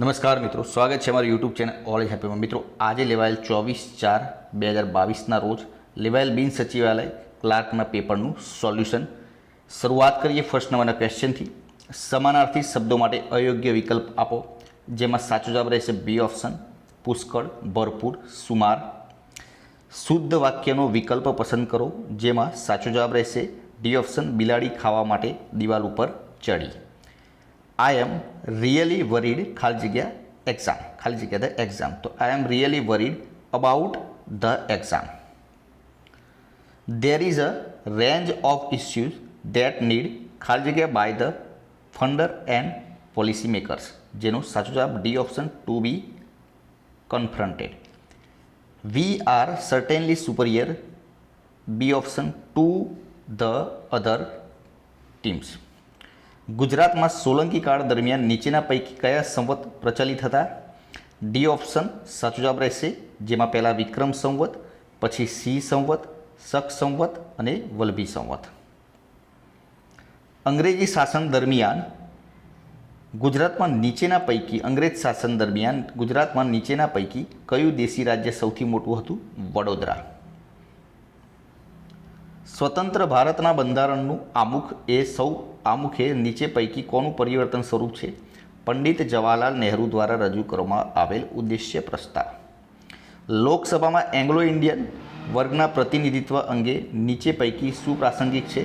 નમસ્કાર મિત્રો, સ્વાગત છે અમારી યુટ્યુબ ચેનલ ઓલ ઇઝ હેપીમાં. મિત્રો, આજે લેવાયેલ 24/4/2022ના રોજ લેવાયેલ બિન સચિવાલય ક્લાર્કના પેપરનું સોલ્યુશન. શરૂઆત કરીએ ફર્સ્ટ નંબરના ક્વેશ્ચનથી. સમાનાર્થી શબ્દો માટે અયોગ્ય વિકલ્પ આપો, જેમાં સાચો જવાબ રહેશે બી ઓપ્શન, પુષ્કળ, ભરપૂર, સુમાર. શુદ્ધ વાક્યનો વિકલ્પ પસંદ કરો, જેમાં સાચો જવાબ રહેશે ડી ઓપ્શન, બિલાડી ખાવા માટે દિવાલ ઉપર ચડી. આઈ એમ રિયલી વરીડ ખાલી જગ્યા એક્ઝામ, ખાલી જગ્યા ધ એક્ઝામ. તો I am really worried about the exam. There is a range of issues that need ખાલી જગ્યા by the funder and policy makers, જેનો સાચો જવાબ D option, to be confronted. We are certainly superior, B option, to the other teams. ગુજરાતમાં સોલંકી કાળ દરમિયાન નીચેના પૈકી કયા સંવત પ્રચલિત હતા? ડી ઓપ્શન સાચો જવાબ રહેશે, જેમાં પહેલાં વિક્રમ સંવત, પછી સી સંવત, શક સંવત અને વલ્લભી સંવત. અંગ્રેજી શાસન દરમિયાન ગુજરાતમાં નીચેના પૈકી ગુજરાતમાં નીચેના પૈકી કયું દેશી રાજ્ય સૌથી મોટું હતું? વડોદરા. સ્વતંત્ર ભારતના બંધારણનું આમુખ એ નીચે પૈકી કોનું પરિવર્તન સ્વરૂપ છે? પંડિત જવાહરલાલ નહેરુ દ્વારા રજૂ કરવામાં આવેલ ઉદ્દેશ્ય પ્રસ્તાવ. લોકસભામાં એંગ્લો ઇન્ડિયન વર્ગના પ્રતિનિધિત્વ અંગે નીચે પૈકી શું પ્રાસંગિક છે?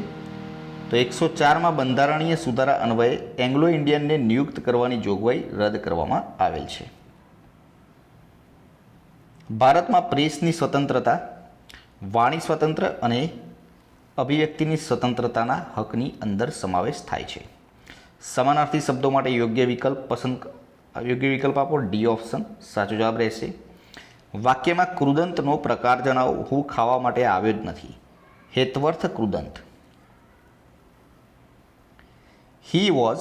તો 104માં બંધારણીય સુધારા અન્વયે એંગ્લો ઇન્ડિયનને નિયુક્ત કરવાની જોગવાઈ રદ કરવામાં આવેલ છે. ભારતમાં પ્રેસની સ્વતંત્રતા, વાણી સ્વતંત્ર અને અભિવ્યક્તિની સ્વતંત્રતાના હકની અંદર સમાવેશ થાય છે. સમાનાર્થી શબ્દો માટે યોગ્ય વિકલ્પ આપો, ડી ઓપ્શન સાચો જવાબ રહેશે. વાક્યમાં કૃદંતનો પ્રકાર જણાવો. હું ખાવા માટે આવ્યો જ નથી. હેતવર્થ કૃદંત. He was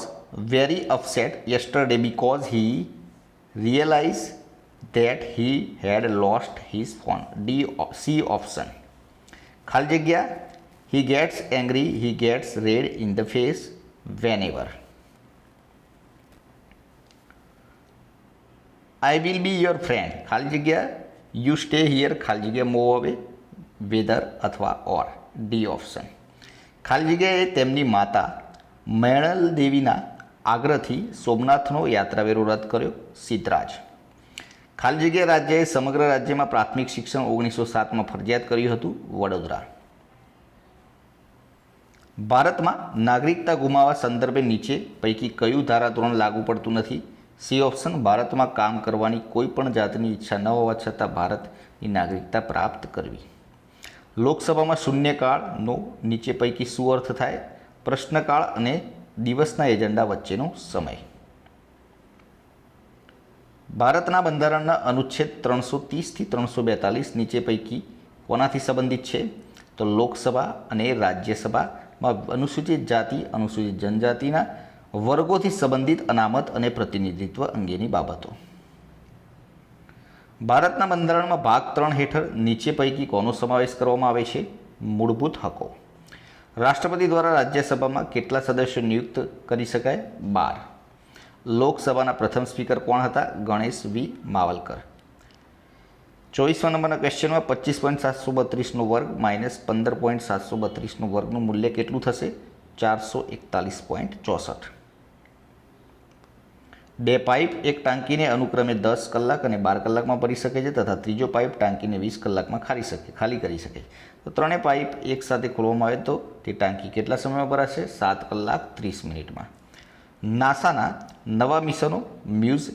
very upset yesterday because he realized that he had lost his phone. C option. ખાલી જગ્યા he gets angry, he gets red in the face whenever. I will be your friend. ખાલી જગ્યા you stay here, ખાલી જગ્યા move away, whether અથવા or. D option. ખાલી જગ્યાએ તેમની માતા મૈણલ દેવીના આગ્રહથી સોમનાથનો યાત્રાવેરો રદ કર્યો, સિદ્ધરાજ. ખાલી જગ્યા રાજ્યએ સમગ્ર રાજ્યમાં પ્રાથમિક શિક્ષણ 1907માં ફરજિયાત કર્યું હતું, વડોદરા. ભારતમાં નાગરિકતા ગુમાવવા સંદર્ભે નીચે પૈકી કયું ધારાધોરણ લાગુ પડતું નથી? સી ઓપ્શન, ભારતમાં કામ કરવાની કોઈ પણ જાતની ઈચ્છા ન હોવા છતાં ભારતની નાગરિકતા પ્રાપ્ત કરવી. લોકસભામાં શૂન્યકાળનો નીચે પૈકી શું અર્થ થાય? પ્રશ્નકાળ અને દિવસના એજન્ડા વચ્ચેનો સમય. ભારતના બંધારણના અનુચ્છેદ 330થી 342 નીચે પૈકી કોનાથી સંબંધિત છે? તો લોકસભા અને રાજ્યસભામાં અનુસૂચિત જાતિ, અનુસૂચિત જનજાતિના વર્ગોથી સંબંધિત અનામત અને પ્રતિનિધિત્વ અંગેની બાબતો. ભારતના બંધારણમાં ભાગ 3 હેઠળ નીચે પૈકી કોનો સમાવેશ કરવામાં આવે છે? મૂળભૂત હકો. રાષ્ટ્રપતિ દ્વારા રાજ્યસભામાં કેટલા સદસ્યો નિયુક્ત કરી શકાય? 12. લોકસભાના પ્રથમ સ્પીકર કોણ હતા? ગણેશ વી માવલકર. 24મા નંબરના ક્વેશ્ચનમાં 25.732નો વર્ગ માઇનસ 15.732નો વર્ગનું મૂલ્ય કેટલું થશે? 441.64. બે પાઇપ એક ટાંકીને અનુક્રમે 10 કલાક અને 12 કલાકમાં ભરી શકે છે તથા ત્રીજો પાઇપ ટાંકીને 20 કલાકમાં ખાલી કરી શકે છે. તો ત્રણેય પાઇપ એકસાથે ખોલવામાં આવે તો તે ટાંકી કેટલા સમયમાં ભરાશે? 7 કલાક 30 મિનિટમાં. નાસાના નવા મિશનો મ્યુઝ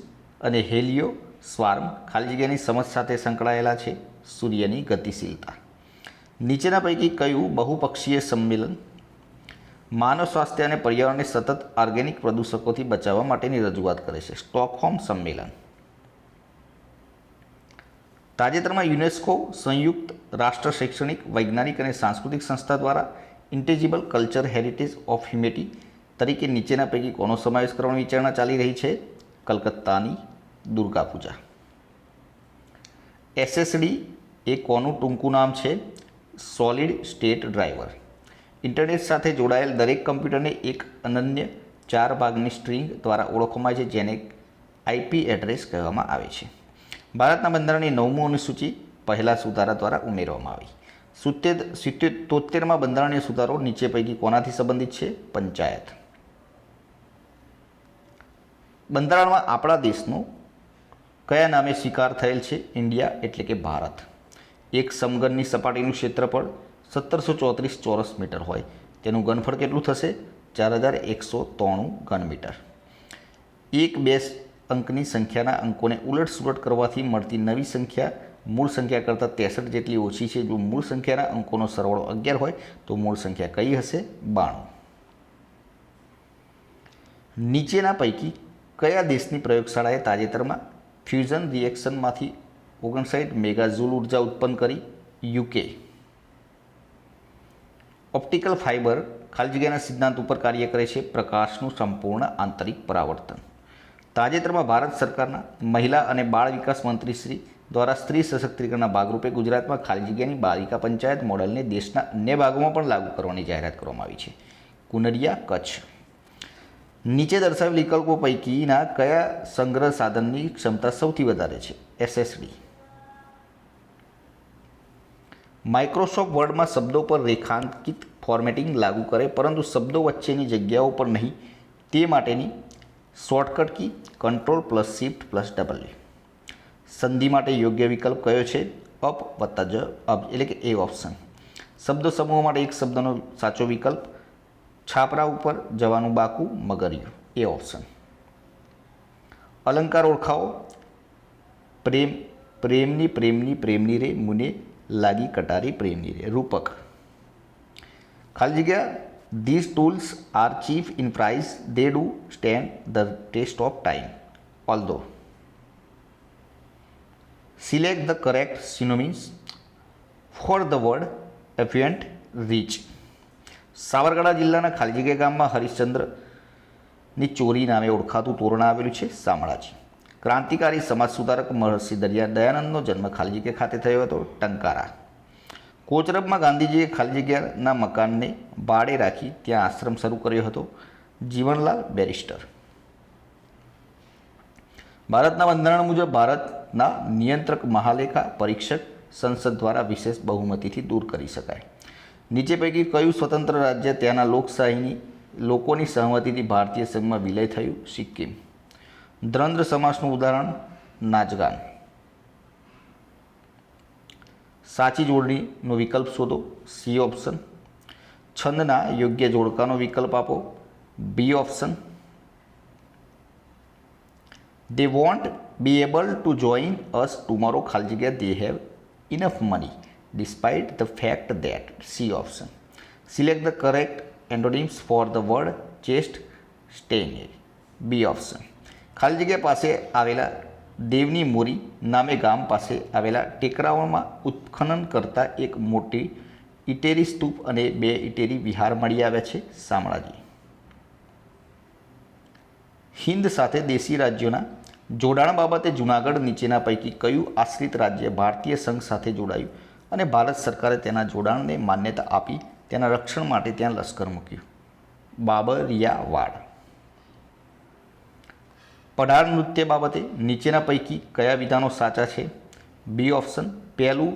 અને હેલિયો સ્વાર્મ ખાલી જગ્યાની સમજ સાથે સંકળાયેલા છે, સૂર્યની ગતિશીલતા. નીચેના પૈકી કયું બહુપક્ષીય સંમેલન માનવ સ્વાસ્થ્ય અને પર્યાવરણને સતત ઓર્ગેનિક પ્રદૂષકોથી બચાવવા માટેની રજૂઆત કરે છે? સ્ટોકહોમ સંમેલન. તાજેતરમાં યુનેસ્કો સંયુક્ત રાષ્ટ્ર શૈક્ષણિક, વૈજ્ઞાનિક અને સાંસ્કૃતિક સંસ્થા દ્વારા ઇન્ટેજિબલ કલ્ચર હેરિટેજ ઓફ હ્યુમેનિટી તરીકે નીચેના પૈકી કોનો સમાવેશ કરવાની વિચારણા ચાલી રહી છે? કલકત્તાની દુર્ગા પૂજા. SSD એ કોનું ટૂંકું નામ છે? Solid state driver. ઇન્ટરનેટ સાથે જોડાયેલ દરેક કમ્પ્યુટરને એક અનન્ય 4 ભાગની સ્ટ્રિંગ દ્વારા ઓળખવામાં આવે છે, જેને આઈપી એડ્રેસ કહેવામાં આવે છે. ભારતના બંધારણની 9મી અનુસૂચિ પહેલા સુધારા દ્વારા ઉમેરવામાં આવી. 73માં બંધારણીય સુધારો નીચે પૈકી કોનાથી સંબંધિત છે? પંચાયત. બંધારણમાં આપણા દેશનો કયા નામે સ્વીકાર થયેલ છે? ઇન્ડિયા એટલે કે ભારત. એક સમઘનની સપાટીનું ક્ષેત્રફળ 1734 ચોરસ મીટર હોય તેનું ઘનફળ કેટલું થશે? 4193 ઘન મીટર. એક બે અંકની સંખ્યાના અંકોને ઉલટસુલટ કરવાથી મળતી નવી સંખ્યા મૂળ સંખ્યા કરતાં 63 જેટલી ઓછી છે. જો મૂળ સંખ્યાના અંકોનો સરવાળો 11 હોય તો મૂળ સંખ્યા કઈ હશે? 92. નીચેના પૈકી કયા દેશની પ્રયોગશાળાએ તાજેતરમાં ફ્યુઝન રિએક્શનમાંથી 59 મેગાજૂલ ઉર્જા ઉત્પન્ન કરી? યુકે. ઓપ્ટિકલ ફાઇબર ખાલી જગ્યાના સિદ્ધાંત ઉપર કાર્ય કરે છે. પ્રકાશનું સંપૂર્ણ આંતરિક પરાવર્તન. તાજેતરમાં ભારત સરકારના મહિલા અને બાળ વિકાસ મંત્રી શ્રી દ્વારા સ્ત્રી સશક્તિકરણના ભાગરૂપે ગુજરાતમાં ખાલી જગ્યાની બાલિકા પંચાયત મોડલને દેશના અન્ય ભાગોમાં પણ લાગુ કરવાની જાહેરાત કરવામાં આવી છે. કુનરિયા, કચ્છ. નીચે દર્શાવેલ વિકલ્પો પૈકીના કયા સંગ્રહ સાધનની ક્ષમતા સૌથી વધારે છે? એસએસડી. માઇક્રોસોફ્ટ વર્ડમાં શબ્દો પર રેખાંકિત ફોર્મેટિંગ લાગુ કરે પરંતુ શબ્દો વચ્ચેની જગ્યાઓ પર નહીં તે માટેની શોર્ટકટ કી Ctrl+Shift+W. સંધિ માટે યોગ્ય વિકલ્પ કયો છે? અપ વત્તા જ અબ એટલે કે એ ઓપ્શન. શબ્દ સમૂહ માટે એક શબ્દનો સાચો વિકલ્પ છાપરા ઉપર જવાનું બાકું મગરિયું એ ઓપ્શન. અલંકાર ઓળખાવો. પ્રેમની પ્રેમની પ્રેમની રે મુને લાગી કટારી પ્રેમની રે. રૂપક. ખાલી જગ્યા this tools are cheap in price they do stand the test of time although. Select the correct synonyms for the word affluent rich. Sabarkantha જિલ્લાના ખાલી જગ્યા ગામમાં હરિશ્ચંદ્રની ચોરી નામે ઓળખાતું તોરણ આવેલું છે. શામળાજી. ક્રાંતિકારી સમાજ સુધારક મહર્ષિ દયાનંદનો જન્મ ખાલી જગ્યા ખાતે થયો હતો. ટંકારા. કોચરબમાં ગાંધીજીએ ખાલી જગ્યાના મકાનને ભાડે રાખી ત્યાં આશ્રમ શરૂ કર્યો હતો. જીવનલાલ, બેરિસ્ટર. ભારતના બંધારણ મુજબ ભારતના નિયંત્રક મહાલેખા પરીક્ષક સંસદ દ્વારા વિશેષ બહુમતીથી દૂર કરી શકાય. નીચે પૈકી કયું સ્વતંત્ર રાજ્ય ત્યાંના લોકોની સહમતિથી ભારતીય સંઘમાં વિલય થયું? સિક્કિમ. દ્વંદ્વ સમાસનું ઉદાહરણ નાચગાન. સાચી જોડણીનો વિકલ્પ શોધો. C option. છંદના યોગ્ય જોડકાનો વિકલ્પ આપો. B option. They won't be able to join us tomorrow ખાલી જગ્યા they have enough money despite the fact that. C option. Select the correct antonyms for the word chest stained. B option. ખાલી જગ્યા પાસે આવેલા દેવની મોરી નામે ગામ પાસે આવેલા ટેકરાઓમાં ઉત્ખનન કરતા એક મોટી ઇટેરી સ્તૂપ અને 2 ઇટેરી વિહાર મળી આવ્યા છે. શામળાજી. હિન્દ સાથે દેશી રાજ્યોના જોડાણ બાબતે જૂનાગઢ નીચેના પૈકી કયું આશ્રિત રાજ્ય ભારતીય સંઘ સાથે જોડાયું અને ભારત સરકારે તેના જોડાણને માન્યતા આપી તેના રક્ષણ માટે ત્યાં લશ્કર મૂક્યું? બાબરિયાવાડ. પઢાર નૃત્ય બાબતે નીચેના પૈકી કયા વિધાનો સાચા છે? B option. પહેલું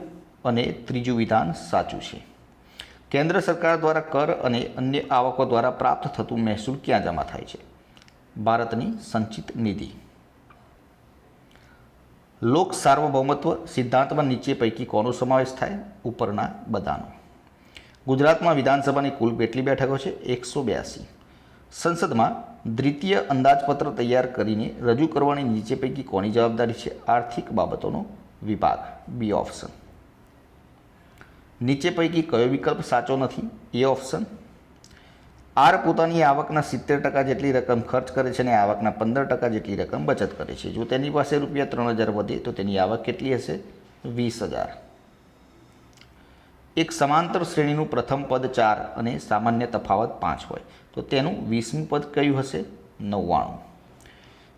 અને ત્રીજું વિધાન સાચું છે. કેન્દ્ર સરકાર દ્વારા કર અને અન્ય આવકો દ્વારા પ્રાપ્ત થતું મહેસૂલ ક્યાં જમા થાય છે? ભારતની સંચિત નિધિ. લોક સાર્વભૌમત્વ સિદ્ધાંતમાં નીચે પૈકી કોનો સમાવેશ થાય? ઉપરના બધાનો. ગુજરાતમાં વિધાનસભાની કુલ કેટલી બેઠકો છે? 182. સંસદમાં દ્વિતીય અંદાજપત્ર તૈયાર કરીને રજૂ કરવાની નીચે પૈકી કોની જવાબદારી છે? આર્થિક બાબતોનો વિભાગ. B option. નીચે પૈકી કયો વિકલ્પ સાચો નથી? એ ઓપ્શન. આર પોતાની આવકના 70% જેટલી રકમ ખર્ચ કરે છે અને આવકના 15% જેટલી રકમ બચત કરે છે. જો તેની પાસે ₹3000 વધે તો તેની આવક કેટલી હશે? 20000. એક સમાંતર શ્રેણીનું પ્રથમ પદ 4 અને સામાન્ય તફાવત 5 હોય તો તેનું 20મું પદ કયું હશે? 99.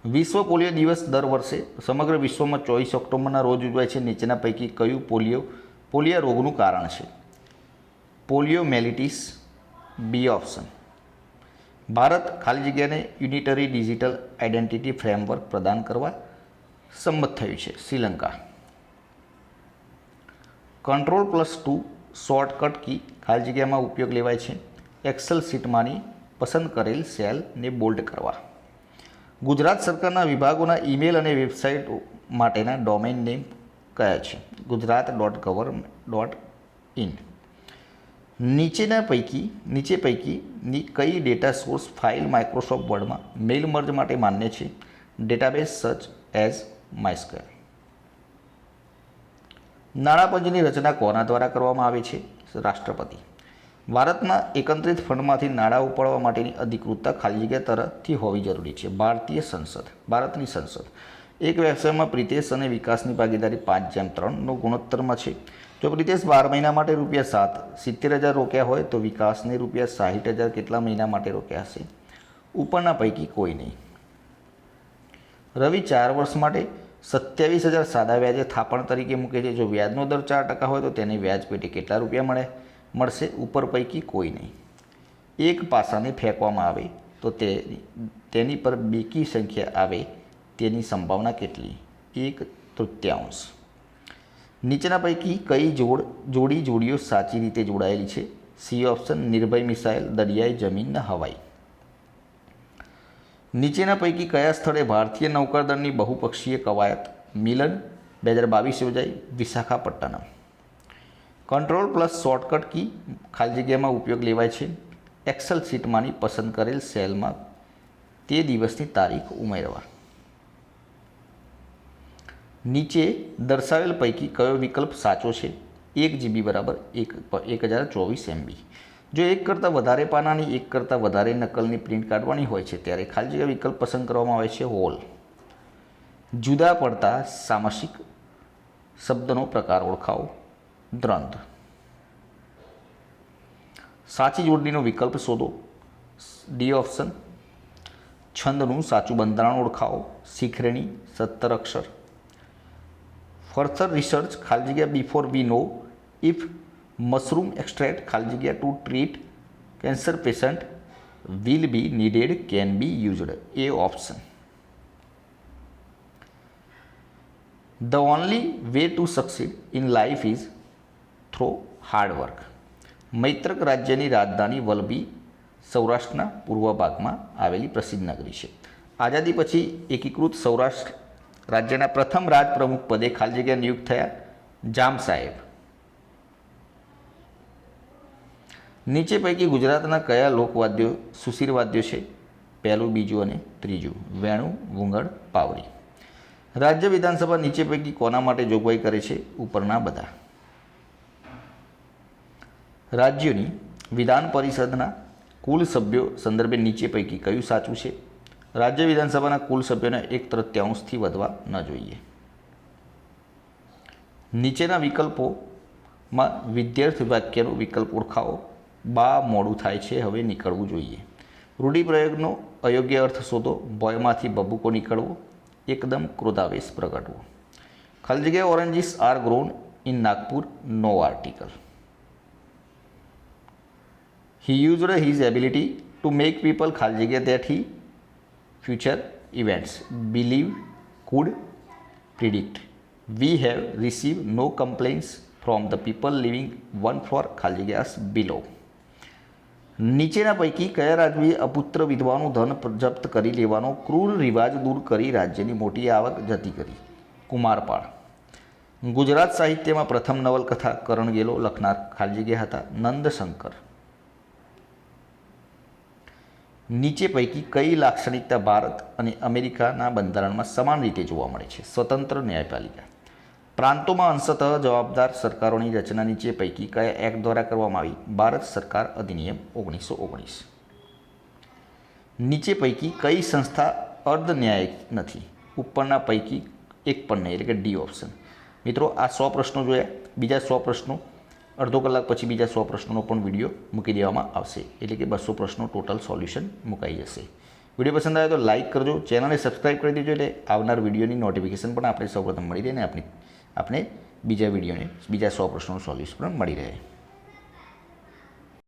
વિશ્વ પોલિયો દિવસ દર વર્ષે સમગ્ર વિશ્વમાં 24 ઓક્ટોબરના રોજ ઉજવાય છે. નીચેના પૈકી કયું પોલિયો રોગનું કારણ છે? પોલિયોમેલિટિસ. બી ઓપ્શન. ભારત ખાલી જગ્યાને યુનિટરી ડિજિટલ આઇડેન્ટિટી ફ્રેમવર્ક પ્રદાન કરવા સંમત થયું છે. શ્રીલંકા. Ctrl+2 શોર્ટકટ કી ખાલી જગ્યામાં ઉપયોગ લેવાય છે એક્સેલ શીટમાંની પસંદ કરેલ સેલને બોલ્ડ કરવા. ગુજરાત સરકારના વિભાગોના ઈમેલ અને વેબસાઇટ માટેના ડોમેન નેમ કયા છે? gujarat.gov.in. નીચે પૈકીની કઈ ડેટા સોર્સ ફાઇલ માઇક્રોસોફ્ટ વર્ડમાં મેઇલ મર્જ માટે માન્ય છે? Database such as માયસ્ક્વેર. નાણાપંચની રચના કોના દ્વારા કરવામાં આવે છે? રાષ્ટ્રપતિ. ભારતના એકત્રિત ફંડમાંથી નાણાં ઉપાડવા માટેની અધિકૃતતા ખાલી જગ્યા તરફથી હોવી જરૂરી છે. ભારતની સંસદ. એક વ્યવસાયમાં પ્રિતેશ અને વિકાસની ભાગીદારી 5:3 ગુણોત્તરમાં છે. જો પ્રિતેશ 12 મહિના માટે ₹70,000 રોક્યા હોય તો વિકાસને ₹60,000 કેટલા મહિના માટે રોક્યા હશે? ઉપરના પૈકી કોઈ નહીં. રવિ 4 વર્ષ માટે 27,000 સાદા વ્યાજે થાપણ તરીકે મૂકે છે. જો વ્યાજનો દર 4% હોય તો તેને વ્યાજ પેટે કેટલા રૂપિયા મળશે? ઉપર પૈકી કોઈ નહીં. એક પાસાને ફેંકવામાં આવે તો તેની પર બેકી સંખ્યા આવે તેની સંભાવના કેટલી? 1/3. નીચેના પૈકી કઈ જોડીઓ સાચી રીતે જોડાયેલી છે? C option. નિર્ભય મિસાઇલ, દરિયાઈ, જમીન, હવાઈ. નીચેના પૈકી કયા સ્થળે ભારતીય નૌકાદળની બહુપક્ષીય કવાયત મિલન 2022 યોજાઈ? વિશાખાપટ્ટનમ. Ctrl+ શોર્ટકટ કી ખાલી જગ્યામાં ઉપયોગ લેવાય છે એક્સેલ શીટમાંની પસંદ કરેલ સેલમાં તે દિવસની તારીખ ઉમેરવા. નીચે દર્શાવેલ પૈકી કયો વિકલ્પ સાચો છે? 1 GB બરાબર 1024 MB. જો એક કરતાં વધારે પાનાની એક કરતાં વધારે નકલની પ્રિન્ટ કાઢવાની હોય છે ત્યારે ખાલી જગ્યા વિકલ્પ પસંદ કરવામાં આવે છે હોલ. જુદા પડતા સામસિક શબ્દનો પ્રકાર ઓળખાવો. દ્વંદ્વ. સાચી જોડણીનો વિકલ્પ શોધો. D option. છંદનું સાચું બંધારણ ઓળખાવો. શીખરેણી 17 અક્ષર. ફર્ધર રિસર્ચ ખાલી જગ્યા before we know if mushroom extract ખાલી જગ્યા two treat cancer patient will be needed can be used. A option. The only way to succeed in life is throw hard work. Maitraka રાજ્યની રાજધાની વલભી સૌરાષ્ટ્રના પૂર્વ ભાગમાં આવેલી પ્રસિદ્ધ નગરી છે. આઝાદી પછી એકીકૃત સૌરાષ્ટ્ર રાજ્યના પ્રથમ રાજપ્રમુખ પદે ખાલી જગ્યા નિયુક્ત થયા જામ સાહેબ. નીચે પૈકી ગુજરાતના કયા લોકવાદ્યો સુશીર વાદ્યો છે? પહેલું, બીજું અને ત્રીજું. વેણુ, ઘૂંઘડ, પાવરી. રાજ્ય વિધાનસભા નીચે પૈકી કોના માટે જોગવાઈ કરે છે? ઉપરના બધા. રાજ્યોની વિધાન પરિષદના કુલ સભ્યો સંદર્ભે નીચે પૈકી કયું સાચું છે? રાજ્ય વિધાનસભાના કુલ સભ્યોને 1/3 વધવા ન જોઈએ. નીચેના વિકલ્પોમાં વિદ્યાર્થી વાક્યનો વિકલ્પ ઓળખાવો. બા મોડું થાય છે, હવે નીકળવું જોઈએ. રૂઢિપ્રયોગનો અયોગ્ય અર્થ શોધો. ભોયમાંથી બબૂકો નીકળવો. એકદમ ક્રોધાવેશ પ્રગટવો. ખાલી જગ્યા oranges are grown in Nagpur. No article. He used his ability to make people ખાલી જગ્યા that he future events believe could predict. We have received no complaints from the people living one floor ખાલી જગ્યા below. નીચેના પૈકી કયા રાજવીએ અપુત્ર વિધવાનું ધન જપ્ત કરી લેવાનો ક્રૂર રિવાજ દૂર કરી રાજ્યની મોટી આવક જતી કરી? કુમારપાળ. ગુજરાત સાહિત્યમાં પ્રથમ નવલકથા કરણ ગેલો લખનાર ખાલી જગ્યા હતા નંદશંકર. નીચે પૈકી કઈ લાક્ષણિકતા ભારત અને અમેરિકાના બંધારણમાં સમાન રીતે જોવા મળે છે? સ્વતંત્ર ન્યાયપાલિકા. પ્રાંતોમાં અંશતઃ જવાબદાર સરકારોની રચના નીચે પૈકી કયા એક્ટ દ્વારા કરવામાં આવી? ભારત સરકાર અધિનિયમ 1919. નીચે પૈકી કઈ સંસ્થા અર્ધ ન્યાયિક નથી? ઉપરના પૈકી એક પણ નહીં, એટલે કે ડી ઓપ્શન. મિત્રો, આ 100 પ્રશ્નો જોયા. બીજા 100 પ્રશ્નો અડધો કલાક પછી બીજા 100 પ્રશ્નોનો પણ વિડીયો મૂકી દેવામાં આવશે, એટલે કે 200 પ્રશ્નો ટોટલ સોલ્યુશન મુકાઈ જશે. વિડીયો પસંદ આવે તો લાઇક કરજો, ચેનલને સબસ્ક્રાઈબ કરી દેજો, એટલે આવનાર વિડીયોની નોટિફિકેશન પણ આપણે સૌપ્રથમ મળી રહે અને આપણે બીજા વિડીયોને બીજા 100 પ્રશ્નોનું સોલ્યુશન પણ મળી રહે.